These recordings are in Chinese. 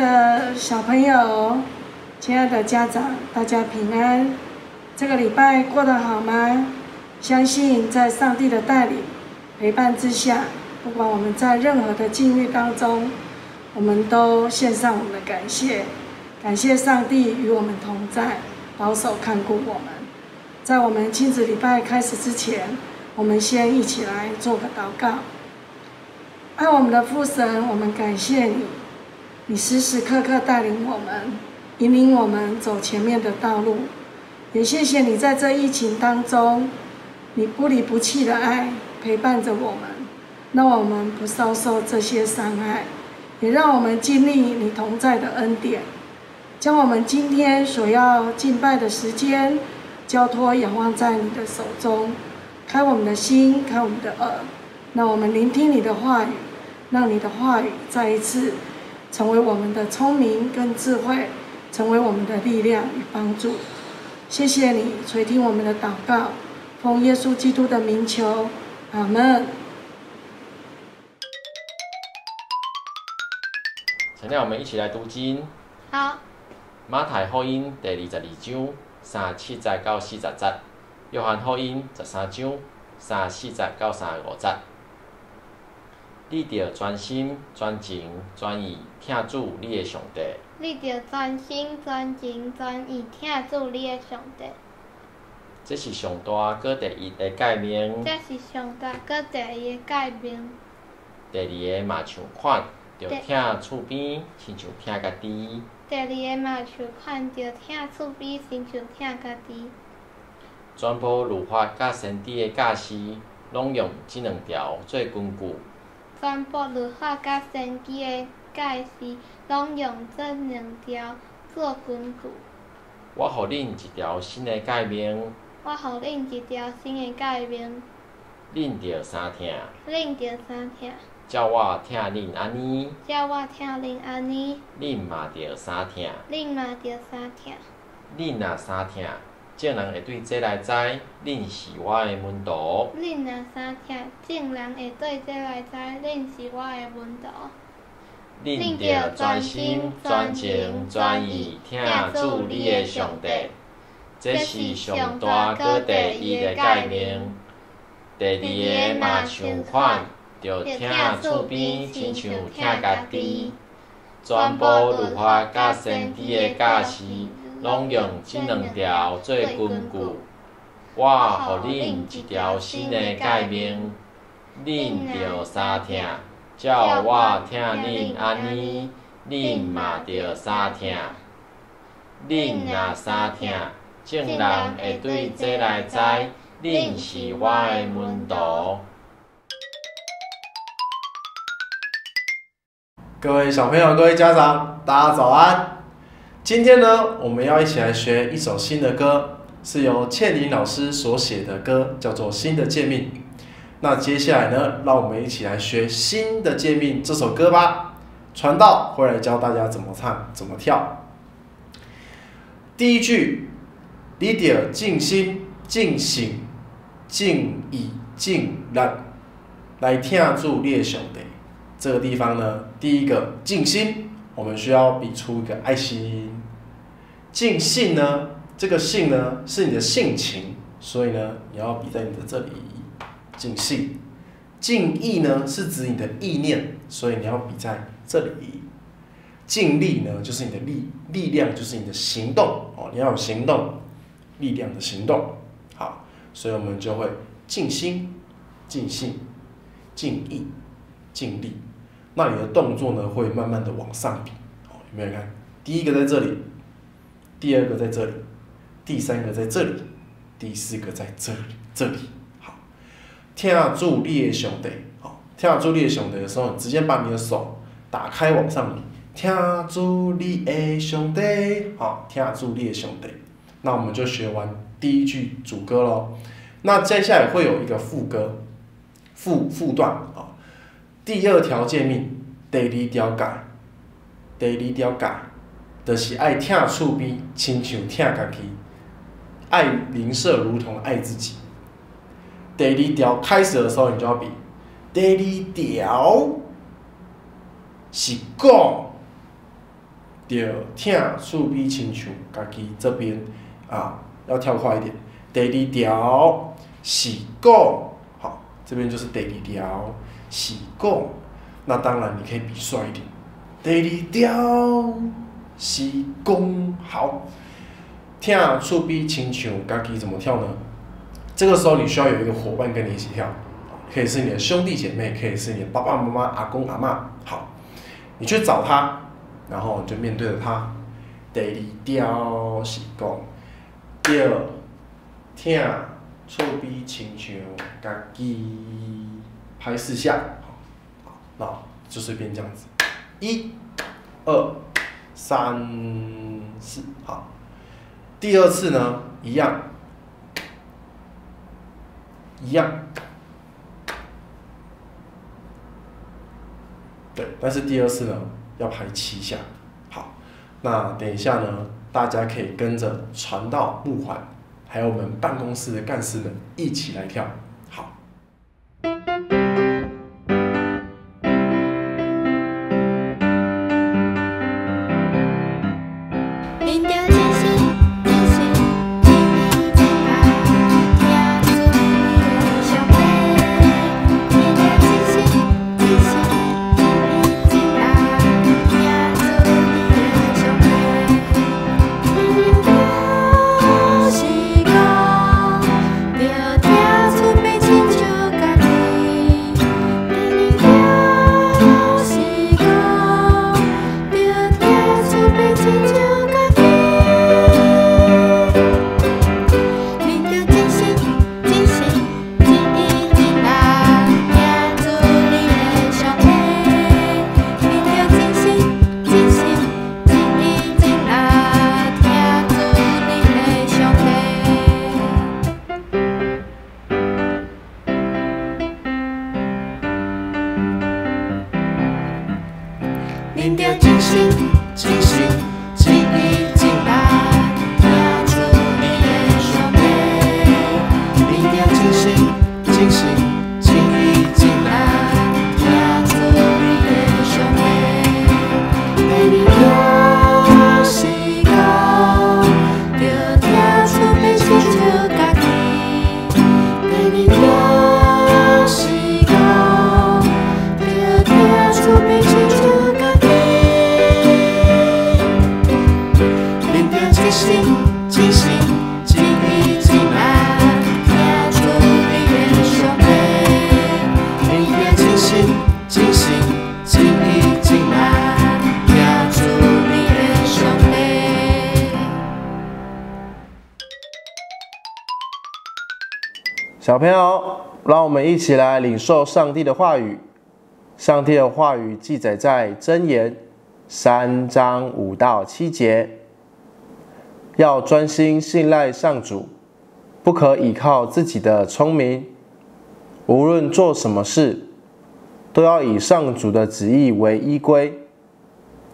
的小朋友，亲爱的家长，大家平安。这个礼拜过得好吗？相信在上帝的带领、陪伴之下，不管我们在任何的境遇当中，我们都献上我们的感谢，感谢上帝与我们同在，保守看顾我们。在我们亲子礼拜开始之前，我们先一起来做个祷告。爱我们的父神，我们感谢你，你时时刻刻带领我们，引领我们走前面的道路。也谢谢你在这疫情当中，你不离不弃的爱陪伴着我们，让我们不遭受这些伤害，也让我们经历你同在的恩典。将我们今天所要敬拜的时间交托仰望在你的手中，开我们的心，开我们的耳，让我们聆听你的话语，让你的话语再一次成为我们的聪明跟智慧，成为我们的力量与帮助。谢谢你垂听我们的祷告，奉耶稣基督的名求，阿们。现在我们一起来读经。好。马太福音第22章37节到40节，约翰福音13章34节到35节。你着专心、专情、专意听主你的上帝。你着专心、专情、专意听主你的上帝。这是上大搁第一个诫命。这是上大搁第一个诫命。第二个嘛像款，着听厝边，亲像听家己。第二个嘛像款，着听厝边，亲像听家己。全部律法甲先知的教示，拢用这两条做根据。全部律法甲先知的教示，拢用这两条做根据。我予恁一条新的诫命。我予恁一条新的诫命。恁着三听。恁着三听。叫我听恁安尼。叫我听恁安尼。恁嘛着三听。恁嘛着三听。恁若三听，众人会对这来知，恁是我的门徒。恁若三听，众人会对这来知，恁是我的门徒。恁着专心、专情、专意听主你的上帝。这是上大搁第一个诫命。第二个嘛像款，着听厝边，亲像听家己。全部律法甲先知的教示，拢用这两条做根据。我予恁一条新的诫命，恁着三听。叫我听恁安尼，恁嘛着三听。恁若三听，众人会对这来知，恁是我的门徒。各位小朋友，各位家长，大家早安！今天呢，我们要一起来学一首新的歌，是由倩玲老师所写的歌，叫做《新的诫命》。那接下来呢，让我们一起来学《新的诫命》这首歌吧。传道会来教大家怎么唱、怎么跳。第一句，你得尽心、尽性、尽意、尽力来听主你的上帝。这个地方呢，第一个尽心，我们需要比出一个爱心。尽性呢，这个性呢是你的性情，所以呢，你要比在你的这里。尽性，尽意呢是指你的意念，所以你要比在这里。尽力呢就是你的力量，就是你的行动哦，你要有行动，力量的行动。好，所以我们就会尽心、尽性、尽意、尽力。那你的动作呢会慢慢的往上比，哦，有没有看？第一个在这里，第二个在这里，第三个在这里，第四个在这里。听主你的上帝，听主你的上帝的时候，你直接把你的手打开往上比。听主你的上帝，听主你的上帝。那我们就学完第一句主歌咯。那接下来会有一个副歌，副段啊。第二条诫命，第二条诫，就是爱听厝边，亲像听家己，爱邻舍如同爱自己。第二条开始的时候，你就要比。第二条是讲就痛厝边亲像家己这边啊，要跳快一点。第二条是讲，好，这边就是第二条是讲。那当然你可以比帅一点。第二条是讲，好，痛厝边亲像家己怎么跳呢？这个时候你需要有一个伙伴跟你一起跳，可以是你的兄弟姐妹，可以是你的爸爸妈妈、阿公阿嬷。好，你去找他，然后你就面对着他。第二条是讲，对，痛厝边亲像家己拍4下，好，那就随便这样子，1、2、3、4，好。第二次呢，一样，对，但是第二次呢要拍7下。好，那等一下呢，大家可以跟着传道木环，还有我们办公室的干事们一起来跳。好。恁着尽心、尽心、尽意、尽力，听出你的伤悲。恁着尽心、尽心、尽意、尽力，听出你的伤悲。每日有时讲，着听出要亲像家己。每日有时讲，着听出要亲像。尽心、尽心、尽意、尽力，听出你的伤悲。恁着尽心、尽心、尽意、尽力，听出你的伤悲。小朋友，让我们一起来领受上帝的话语。上帝的话语记载在箴言3章5到7节。要专心信赖上主，不可倚靠自己的聪明。无论做什么事，都要以上主的旨意为依归，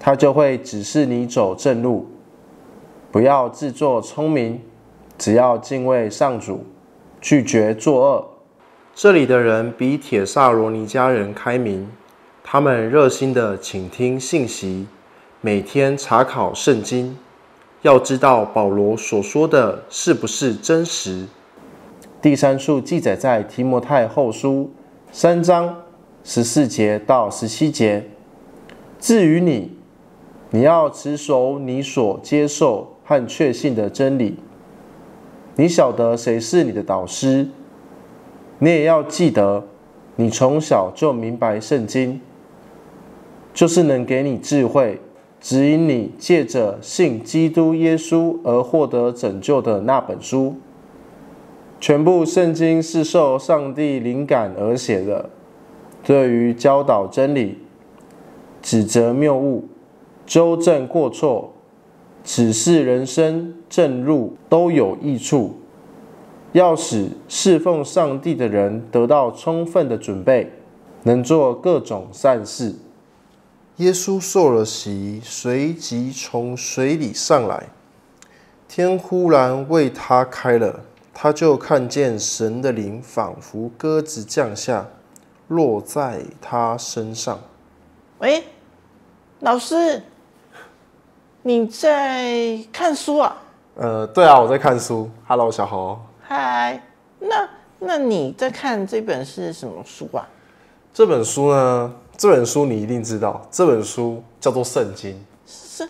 他就会指示你走正路。不要自作聪明，只要敬畏上主，拒绝作恶。这里的人比帖撒罗尼迦人开明，他们热心地倾听信息，每天查考圣经。要知道保罗所说的是不是真实。第3处记载在提摩太后书3章14节到17节。至于你，你要持守你所接受和确信的真理。你晓得谁是你的导师，你也要记得，你从小就明白圣经，就是能给你智慧，指引你借着信基督耶稣而获得拯救的那本书。全部圣经是受上帝灵感而写的，对于教导真理、指责谬误、纠正过错、指示人生正路都有益处，要使侍奉上帝的人得到充分的准备，能做各种善事。耶稣受了洗，随即从水里上来，天忽然为他开了，他就看见神的灵仿佛鸽子降下，落在他身上。喂，老师，你在看书啊？对啊，我在看书。Hello， 小侯。嗨，那你在看这本是什么书啊？这本书呢？这本书你一定知道，这本书叫做《圣经》。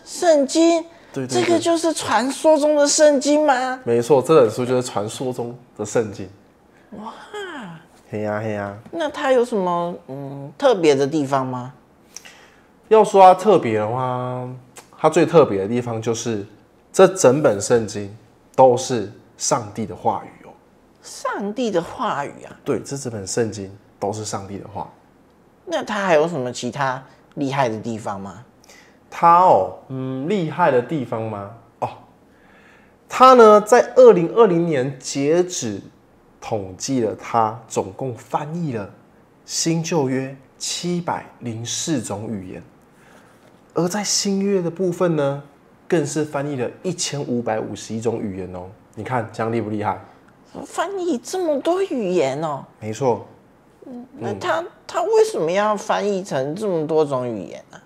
圣经？对，这个就是传说中的圣经吗？没错，这本书就是传说中的圣经。哇，嘿呀！那它有什么特别的地方吗？要说它特别的话，它最特别的地方就是这整本圣经都是上帝的话语哦。上帝的话语啊？对，这整本圣经都是上帝的话。那它还有什么其他厉害的地方吗？它厉害的地方吗？它呢，在2020年截止统计了，它总共翻译了新旧约704种语言，而在新约的部分呢，更是翻译了1551种语言哦。你看这样厉不厉害？翻译这么多语言哦？没错。那他为什么要翻译成这么多种语言呢？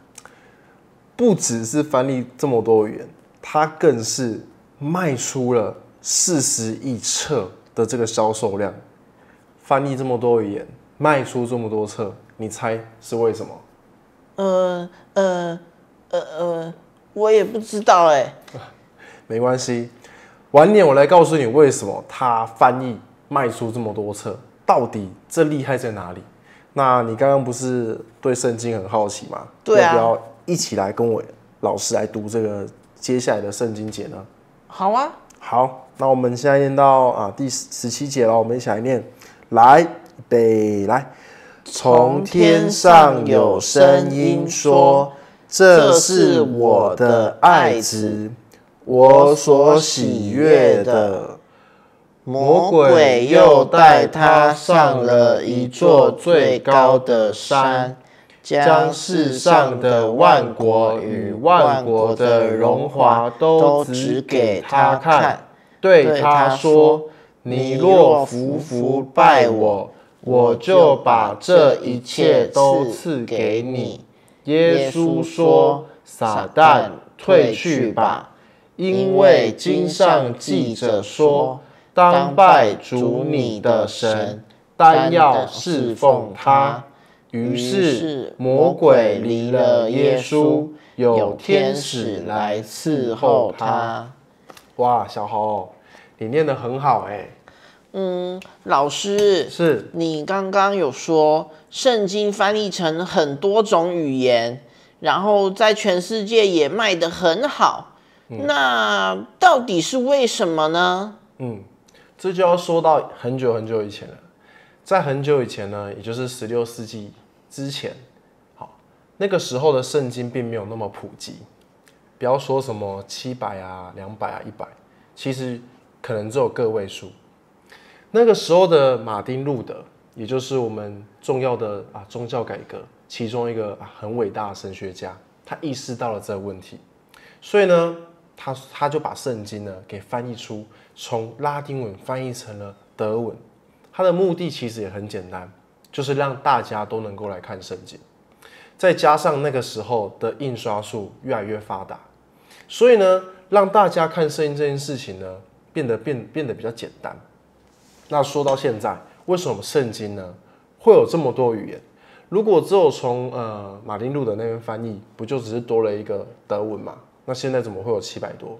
不只是翻译这么多语言，它更是卖出了40亿册的这个销售量。翻译这么多语言，卖出这么多册，你猜是为什么？我也不知道哎。没关系，晚点我来告诉你为什么它翻译卖出这么多册，到底这厉害在哪里？那你刚刚不是对圣经很好奇吗？对啊，要不要一起来跟我老师来读这个接下来的圣经节呢？好啊。好，那我们现在念到第17节了，我们一起来念。来，预备，来。从天上有声音说：“这是我的爱子，我所喜悦的。”魔鬼又带他上了一座最高的山，将世上的万国与万国的荣华都指给他看，对他说：“你若服拜我，我就把这一切都赐给你。”耶稣说：“撒旦，退去吧，因为经上记着说，当拜主你的神，单要侍奉他。”于是魔鬼离了耶稣，有天使来伺候他。哇，小侯，你念得很好哎。老师，是你刚刚有说圣经翻译成很多种语言，然后在全世界也卖得很好，那到底是为什么呢？这就要说到很久很久以前了。在很久以前呢，也就是16世纪之前，那个时候的圣经并没有那么普及，不要说什么700啊、200啊、100，其实可能只有个位数。那个时候的马丁路德，也就是我们重要的宗教改革其中一个很伟大的神学家，他意识到了这个问题，所以呢，他就把圣经呢给翻译出，从拉丁文翻译成了德文。他的目的其实也很简单，就是让大家都能够来看圣经。再加上那个时候的印刷术越来越发达，所以呢，让大家看圣经这件事情呢变得比较简单。那说到现在，为什么圣经呢会有这么多语言？如果只有从马丁路德那边翻译，不就只是多了一个德文嘛？那现在怎么会有700多？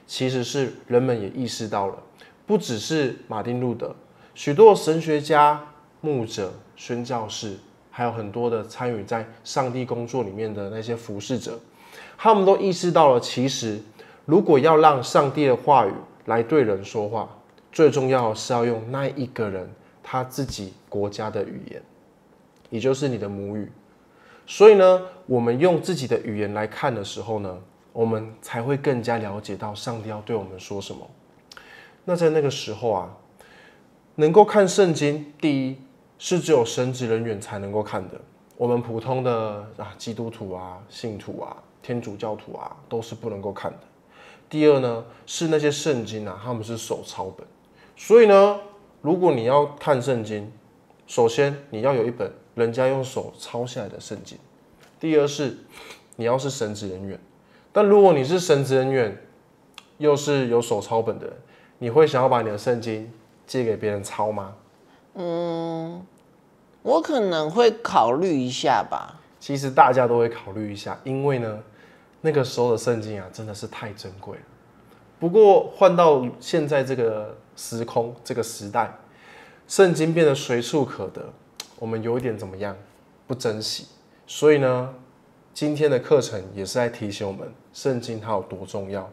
其实是人们也意识到了，不只是马丁路德，许多神学家、牧者、宣教士，还有很多的参与在上帝工作里面的那些服侍者，他们都意识到了，其实如果要让上帝的话语来对人说话，最重要的是要用那一个人他自己国家的语言，也就是你的母语。所以呢，我们用自己的语言来看的时候呢，我们才会更加了解到上帝要对我们说什么。那在那个时候能够看圣经，第一是只有神职人员才能够看的，我们普通的基督徒信徒天主教徒都是不能够看的。第二呢，是那些圣经他们是手抄本，所以呢，如果你要看圣经，首先你要有一本人家用手抄下来的圣经。第二是你要是神职人员，但如果你是神职人员，又是有手抄本的人，你会想要把你的圣经借给别人抄吗？我可能会考虑一下吧。其实大家都会考虑一下，因为呢，那个时候的圣经啊，真的是太珍贵了。不过换到现在这个时空、这个时代，圣经变得随处可得，我们有一点怎么样？不珍惜。所以呢，今天的课程也是在提醒我们，圣经它有多重要。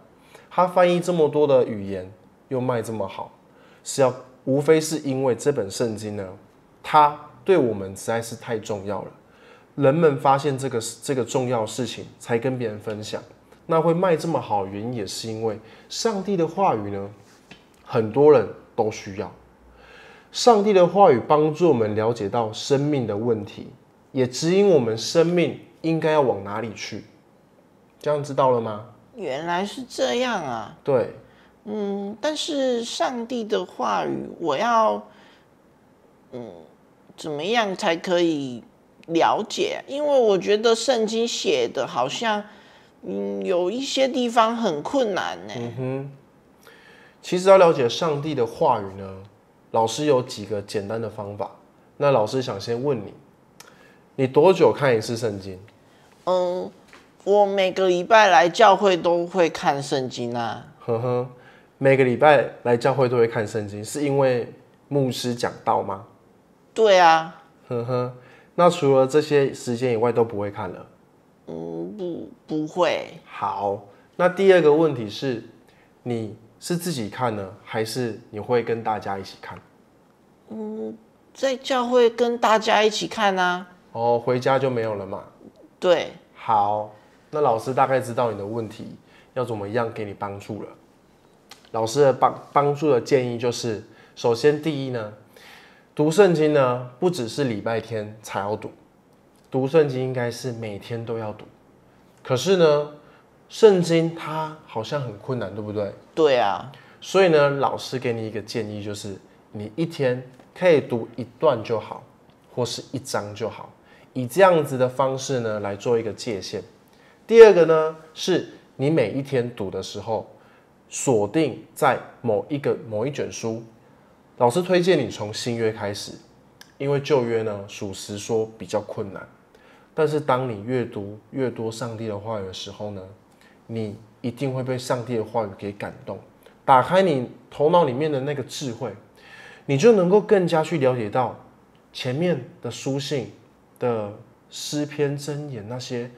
它翻译这么多的语言，又卖这么好，无非是因为这本圣经呢，它对我们实在是太重要了。人们发现这个重要的事情，才跟别人分享。那会卖这么好的原因，也是因为上帝的话语呢，很多人都需要。上帝的话语帮助我们了解到生命的问题，也指引我们生命应该要往哪里去。这样知道了吗？原来是这样啊。对。但是上帝的话语，我要怎么样才可以了解？因为我觉得圣经写的好像有一些地方很困难呢。其实要了解上帝的话语呢，老师有几个简单的方法。那老师想先问你，你多久看一次圣经？我每个礼拜来教会都会看圣经啊。每个礼拜来教会都会看圣经，是因为牧师讲道吗？对啊。那除了这些时间以外都不会看了？不会。好，那第二个问题是，你是自己看呢，还是你会跟大家一起看？在教会跟大家一起看啊。回家就没有了嘛？对。好，那老师大概知道你的问题要怎么样给你帮助了。老师的帮助的建议就是，首先第一呢，读圣经呢不只是礼拜天才要读圣经应该是每天都要读。可是呢，圣经它好像很困难，对不对？对啊。所以呢，老师给你一个建议，就是你一天可以读一段就好，或是一章就好，以这样子的方式呢来做一个界限。第二个呢，是你每一天读的时候，锁定在某一卷书。老师推荐你从新约开始，因为旧约呢，属实说比较困难。但是当你越读越多上帝的话语的时候呢，你一定会被上帝的话语给感动，打开你头脑里面的那个智慧，你就能够更加去了解到前面的书信的诗篇箴言那些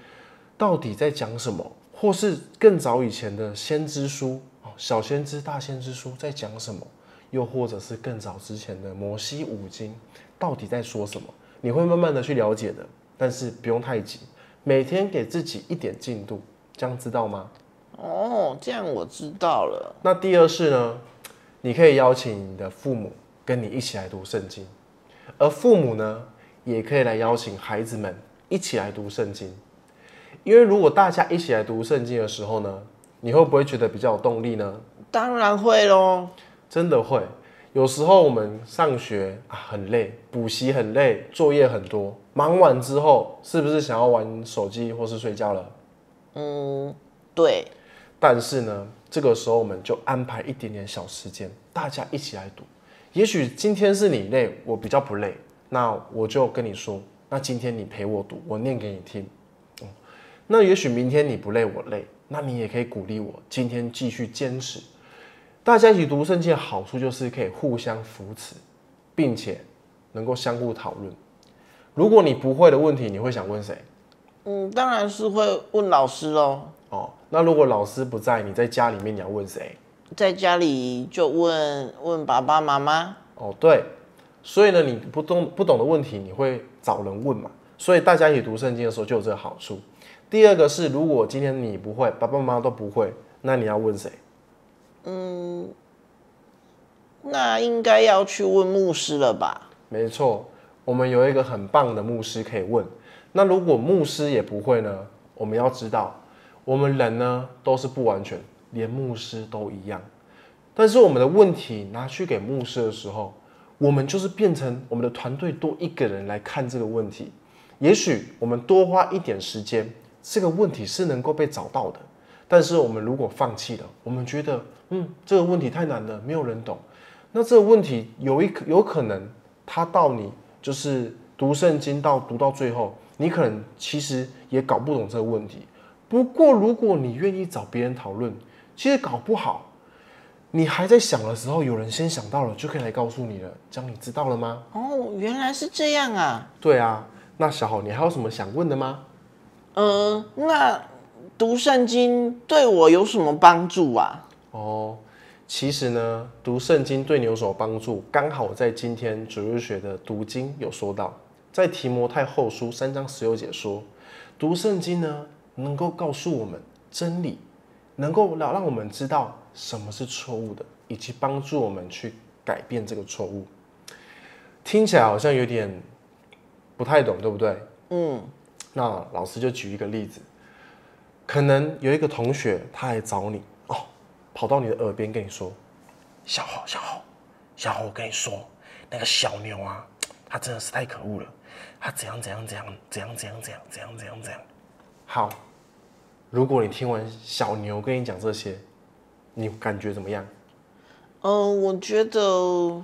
到底在讲什么，或是更早以前的先知书，小先知大先知书在讲什么，又或者是更早之前的摩西五经到底在说什么，你会慢慢的去了解的。但是不用太急，每天给自己一点进度，这样知道吗？这样我知道了。那第二是呢，你可以邀请你的父母跟你一起来读圣经，而父母呢，也可以来邀请孩子们一起来读圣经。因为如果大家一起来读圣经的时候呢，你会不会觉得比较有动力呢？当然会咯。真的会。有时候我们上学很累，补习很累，作业很多，忙完之后是不是想要玩手机或是睡觉了？对。但是呢，这个时候我们就安排一点点小时间，大家一起来读。也许今天是你累，我比较不累，那我就跟你说，那今天你陪我读，我念给你听。那也许明天你不累，我累，那你也可以鼓励我，今天继续坚持。大家一起读圣经的好处就是可以互相扶持，并且能够相互讨论。如果你不会的问题，你会想问谁？当然是会问老师咯。那如果老师不在，你在家里面你要问谁？在家里就问爸爸妈妈。对。所以呢，你不懂的问题，你会找人问嘛？所以大家一起读圣经的时候就有这个好处。第二个是，如果今天你不会，爸爸妈妈都不会，那你要问谁？那应该要去问牧师了吧？没错，我们有一个很棒的牧师可以问。那如果牧师也不会呢？我们要知道，我们人呢都是不完全，连牧师都一样。但是我们的问题拿去给牧师的时候，我们就是变成我们的团队多一个人来看这个问题。也许我们多花一点时间，这个问题是能够被找到的。但是我们如果放弃了，我们觉得这个问题太难了，没有人懂，那这个问题有可能它到你就是读圣经读到最后，你可能其实也搞不懂这个问题。不过如果你愿意找别人讨论，其实搞不好你还在想的时候，有人先想到了，就可以来告诉你了。这样你知道了吗？哦，原来是这样啊。对啊，那小豪，你还有什么想问的吗？那读圣经对我有什么帮助啊？哦，其实呢，读圣经对你有所帮助，刚好在今天主日学的读经有说到，在提摩太后书3章16节说，读圣经呢能够告诉我们真理，能够让我们知道什么是错误的，以及帮助我们去改变这个错误。听起来好像有点不太懂，对不对？那老师就举一个例子，可能有一个同学他来找你跑到你的耳边跟你说：“小豪，我跟你说，那个小牛啊，他真的是太可恶了，他怎样。”好，如果你听完小牛跟你讲这些，你感觉怎么样？我觉得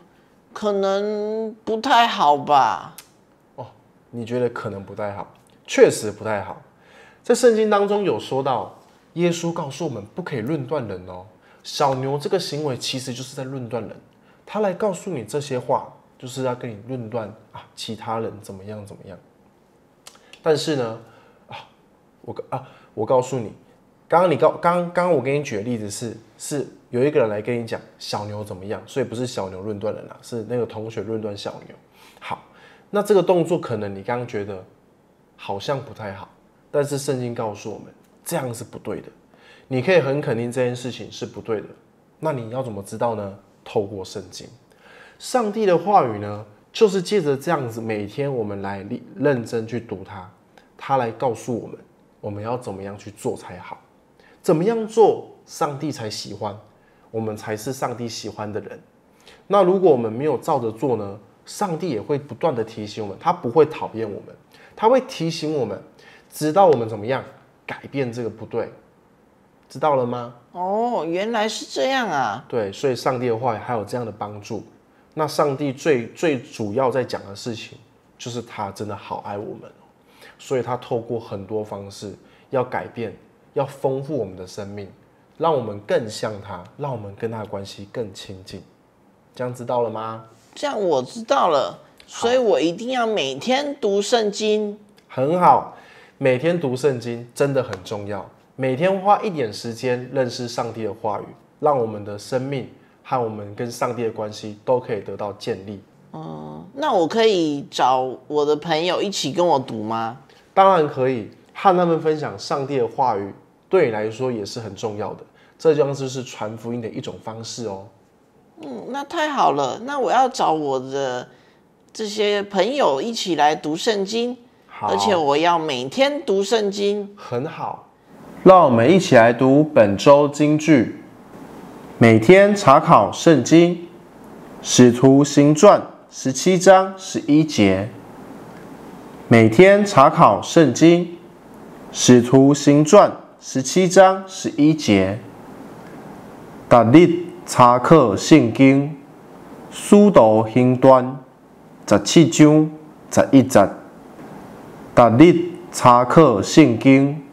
可能不太好吧。你觉得可能不太好，确实不太好。在圣经当中有说到，耶稣告诉我们不可以论断人哦。小牛这个行为其实就是在论断人，他来告诉你这些话，就是要跟你论断其他人怎么样。但是呢，我告诉你，刚刚我给你举的例子是有一个人来跟你讲小牛怎么样，所以不是小牛论断人啦，是那个同学论断小牛。好，那这个动作可能你刚刚觉得好像不太好，但是圣经告诉我们这样是不对的，你可以很肯定这件事情是不对的。那你要怎么知道呢？透过圣经，上帝的话语呢，就是借着这样子，每天我们来认真去读它，它来告诉我们，我们要怎么样去做才好，怎么样做上帝才喜欢，我们才是上帝喜欢的人。那如果我们没有照着做呢，上帝也会不断的提醒我们，他不会讨厌我们，他会提醒我们，直到我们怎么样改变这个不对，知道了吗？原来是这样啊。对，所以上帝的话还有这样的帮助。那上帝最主要在讲的事情，就是他真的好爱我们，所以他透过很多方式要改变，要丰富我们的生命，让我们更像他，让我们跟他的关系更亲近。这样知道了吗？这样我知道了，所以我一定要每天读圣经。很好，每天读圣经真的很重要。每天花一点时间认识上帝的话语，让我们的生命和我们跟上帝的关系都可以得到建立。那我可以找我的朋友一起跟我读吗？当然可以，和他们分享上帝的话语，对你来说也是很重要的。这就是传福音的一种方式哦。那太好了，那我要找我的这些朋友一起来读圣经，而且我要每天读圣经。很好，让我们一起来读本周金句，每天查考圣经，使徒行传17章11节。每天查考圣经，使徒行传17章11节。逐日查考圣经，使徒行传17章11节。逐日查考圣经，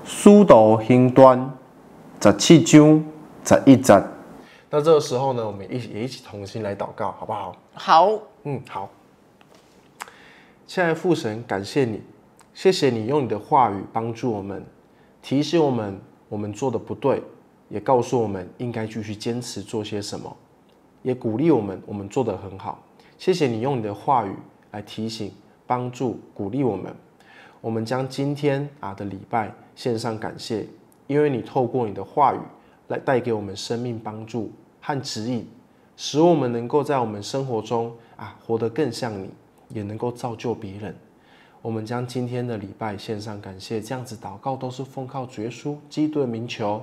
使徒行传17章11节。那这个时候呢，我们也一起同心来祷告，好不好？好。好。亲爱的父神，感谢你，谢谢你用你的话语帮助我们，提醒我们我们做的不对，也告诉我们应该继续坚持做些什么，也鼓励我们做得很好。谢谢你用你的话语来提醒、帮助、鼓励我们。我们将今天的礼拜献上感谢，因为你透过你的话语来带给我们生命帮助和指引，使我们能够在我们生活中活得更像你，也能够造就别人。我们将今天的礼拜献上感谢，这样子祷告都是奉靠主耶稣基督的名求，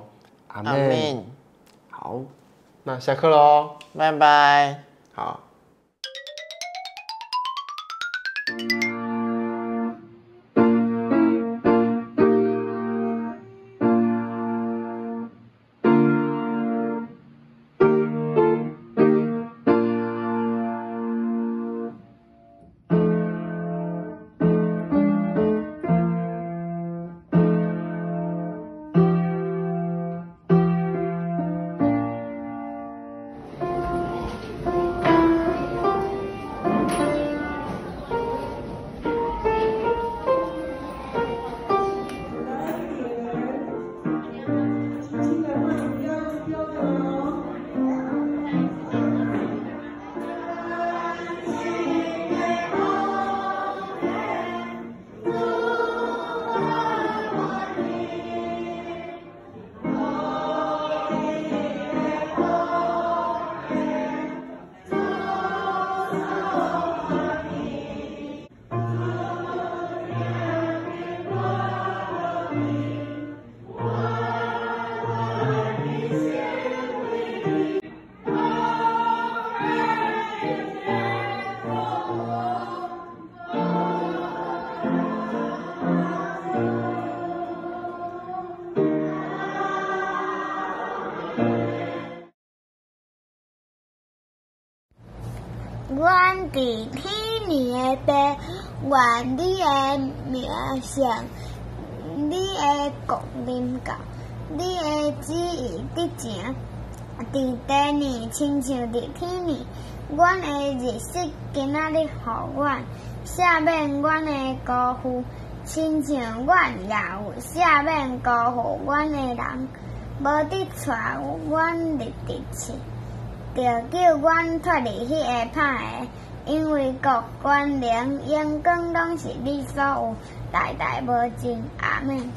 阿们。好，那下课喽，拜拜。好。阮伫天年的地，愿你的名声，你的国领导，你的旨意得成。伫地年，亲像伫天年，阮的日式今仔日，互阮赦免阮的辜负，亲像阮也有赦免辜负阮的人，无得带阮入地狱，着救阮脱离迄个歹的，因为国权能荣光拢是你所有，代代无尽。阿们。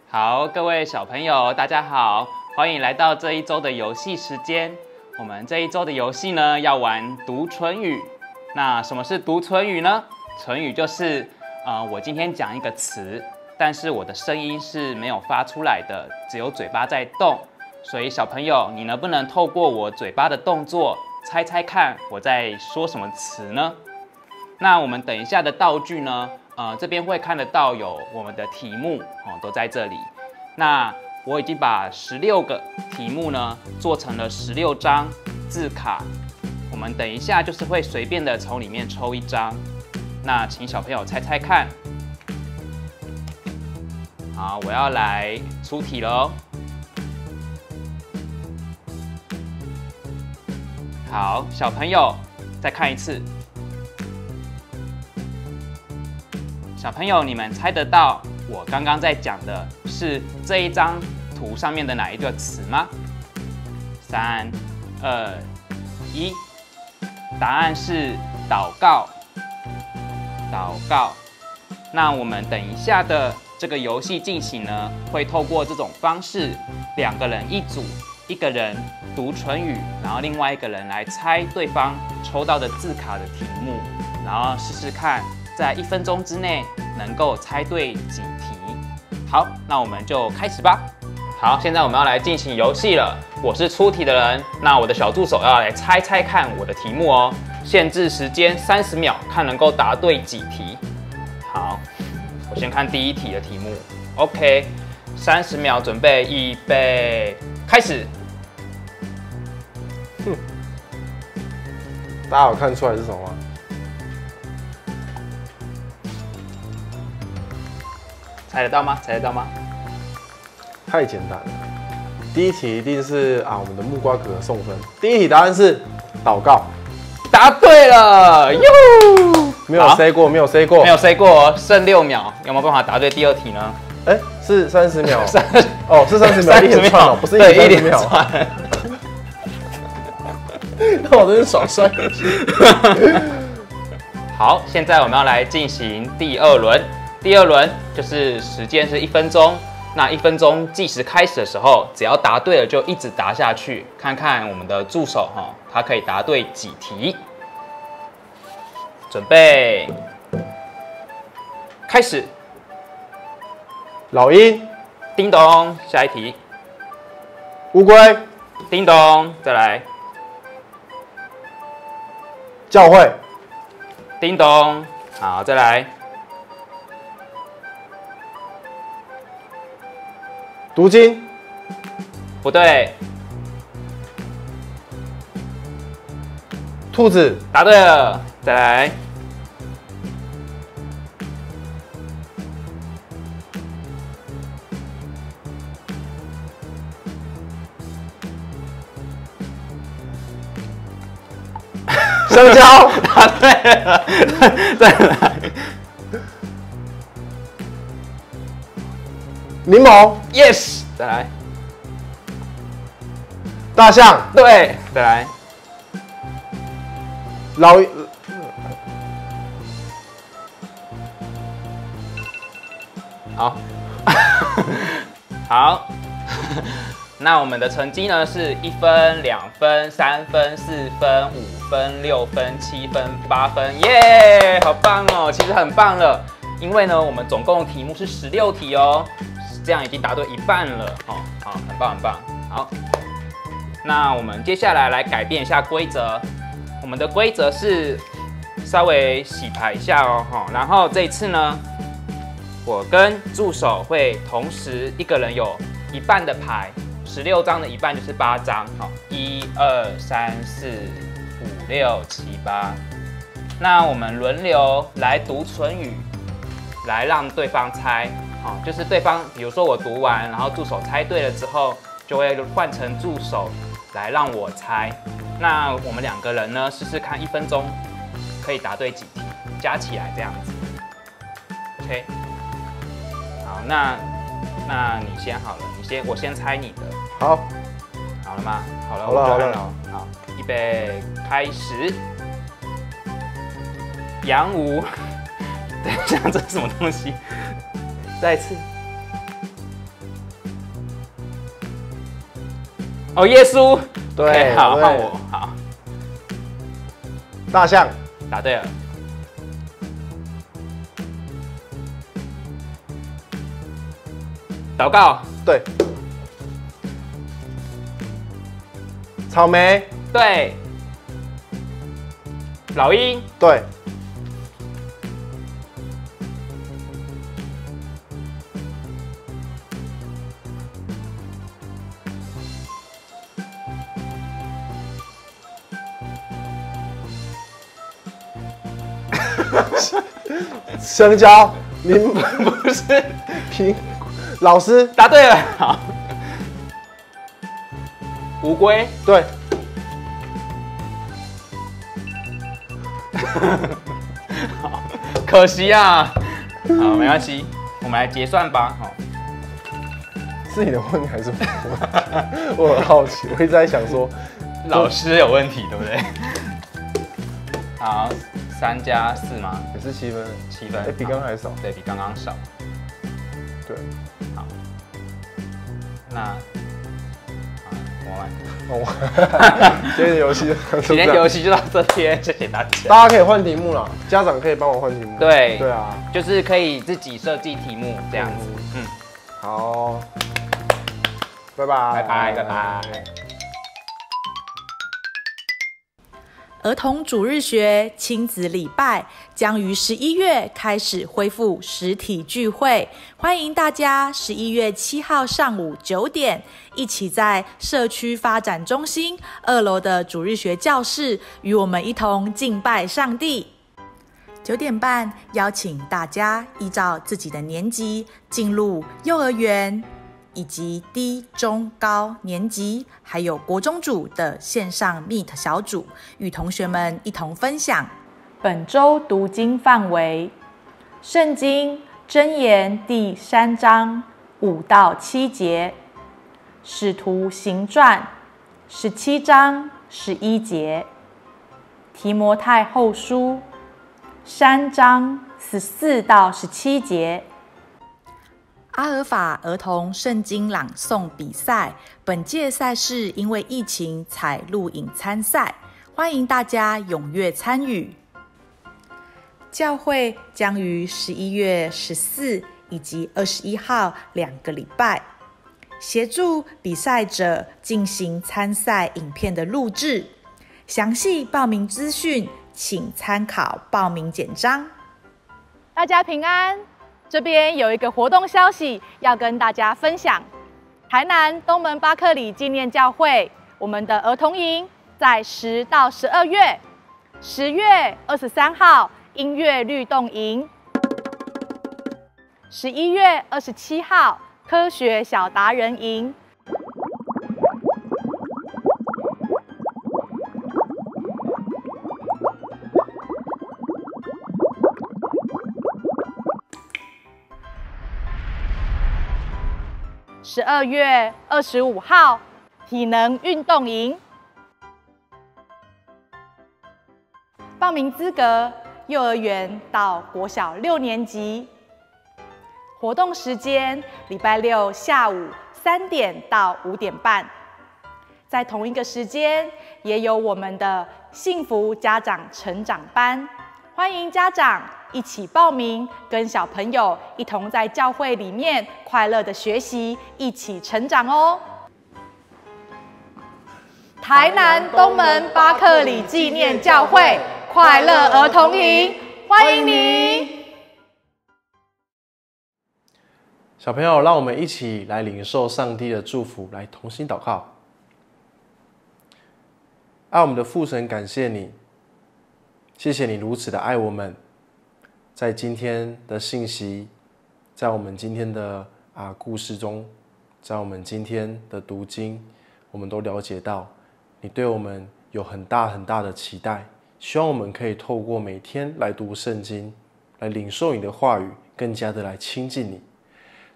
好，各位小朋友，大家好，欢迎来到这一周的游戏时间。我们这一周的游戏呢，要玩读唇语。那什么是读唇语呢？唇语就是我今天讲一个词，但是我的声音是没有发出来的，只有嘴巴在动。所以小朋友，你能不能透过我嘴巴的动作，猜猜看我在说什么词呢？那我们等一下的道具呢？这边会看得到有我们的题目都在这里。那我已经把16个题目呢做成了16张字卡，我们等一下就是会随便的从里面抽一张。那请小朋友猜猜看。好，我要来出题喽。好，小朋友再看一次。小朋友，你们猜得到我刚刚在讲的是这一张图上面的哪一个词吗？3、2、1，答案是祷告。祷告。那我们等一下的这个游戏进行呢，会透过这种方式，2个人一组，一个人读唇语，然后另外一个人来猜对方抽到的字卡的题目，然后试试看。在1分钟之内能够猜对几题。好，那我们就开始吧。好，现在我们要来进行游戏了。我是出题的人，那我的小助手要来猜猜看我的题目哦。限制时间30秒，看能够答对几题。好，我先看第一题的题目。OK，30秒，准备，预备，开始。大家有看出来是什么吗？猜得到吗？猜得到吗？太简单了。第一题一定是我们的木瓜哥哥送分。第一题答案是祷告，答对了，哟！没有 say 过，没有 say 过，没有 say 过，剩6秒，有没有办法答对第2题呢？哎，是30秒，哦，是30秒，一连串哦，不是一连串。那我真是耍帅。好，现在我们要来进行第2轮。第2轮就是时间是1分钟，那1分钟计时开始的时候，只要答对了就一直答下去，看看我们的助手他可以答对几题。准备，开始。老鹰，叮咚，下一题。乌龟，叮咚，再来。教会，叮咚，好，再来。读经，不对。兔子，答对了，再来。香蕉，答对了，再来。柠檬 ，yes， 再来。大象，对，再来。老好，好，那我们的成绩呢是1分、2分、3分、4分、5分、6分、7分、8分，耶，好棒哦！其实很棒了，因为呢，我们总共的题目是16题哦。这样已经答对一半了，好，很棒很棒。好，那我们接下来来改变一下规则。我们的规则是稍微洗牌一下哦，然后这一次呢，我跟助手会同时一个人有一半的牌16张的一半就是8张，好，1、2、3、4、5、6、7、8。那我们轮流来读唇语，来让对方猜，好，就是对方，比如说我读完，然后助手猜对了之后，就会换成助手来让我猜。那我们2个人呢，试试看1分钟可以答对几题，加起来这样子。OK， 好，那你先好了，我先猜你的。好，好了吗？好了，好了，好了。好，预备，开始。杨武，等一下，这是什么东西？再一次。哦，耶稣。对，好，换我。好。大象，答对了。祷告，对。草莓，对。老鹰，对。香蕉，柠檬不是。苹，老师答对了，好。乌龟，对。好，可惜啊。好，没关系，我们来结算吧。好，是你的问题还是我的问题？我很好奇，我一直在想说，老师有问题，对不对？好，3加4吗？也是7分，7分，比刚刚还少。对，比刚刚少。对，好，那，今天的游戏，今天游戏就到这边，谢谢大家。大家可以换题目了，家长可以帮我换题目。对，对啊，就是可以自己设计题目这样子。好，拜拜，拜拜。儿童主日学亲子礼拜将于11月开始恢复实体聚会，欢迎大家11月7号上午9点，一起在社区发展中心2楼的主日学教室，与我们一同敬拜上帝。9点半，邀请大家依照自己的年级进入幼儿园，以及低、中、高年级，还有国中组的线上 Meet 小组，与同学们一同分享。本周读经范围：圣经箴言第3章5到7节，使徒行传17章11节，提摩太后书3章14到17节。阿尔法儿童圣经朗诵比赛，本届赛事因为疫情采录影参赛，欢迎大家踊跃参与。教会将于11月14以及21号2个礼拜，协助比赛者进行参赛影片的录制。详细报名资讯，请参考报名简章。大家平安。这边有一个活动消息要跟大家分享，台南东门巴克里纪念教会，我们的儿童营在10到12月，10月23号音乐律动营，11月27号科学小达人营。12月25号体能运动营，报名资格幼儿园到国小6年级，活动时间礼拜六下午3点到5点半，在同一个时间也有我们的幸福家长成长班，欢迎家长一起报名，跟小朋友一同在教会里面快乐的学习，一起成长哦。台南东门巴克里纪念教会快乐儿童营，欢迎你！小朋友，让我们一起来领受上帝的祝福，来同心祷告。爱我们的父神，感谢你，谢谢你如此的爱我们。在今天的信息，在我们今天的故事中，在我们今天的读经，我们都了解到你对我们有很大很大的期待，希望我们可以透过每天来读圣经，来领受你的话语，更加的来亲近你。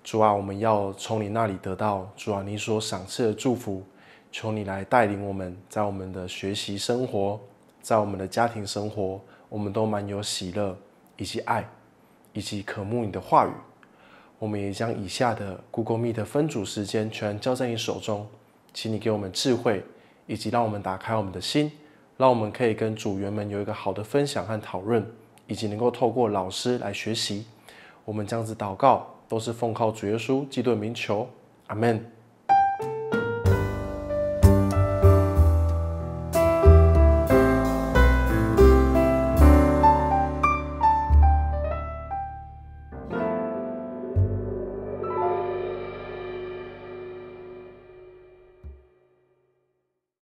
主啊，我们要从你那里得到主啊你所赏赐的祝福，求你来带领我们，在我们的学习生活，在我们的家庭生活，我们都满有喜乐以及爱，以及渴慕你的话语。我们也将以下的 Google Meet 的分组时间全交在你手中，请你给我们智慧，以及让我们打开我们的心，让我们可以跟组员们有一个好的分享和讨论，以及能够透过老师来学习。我们这样子祷告，都是奉靠主耶稣基督的名求，阿们。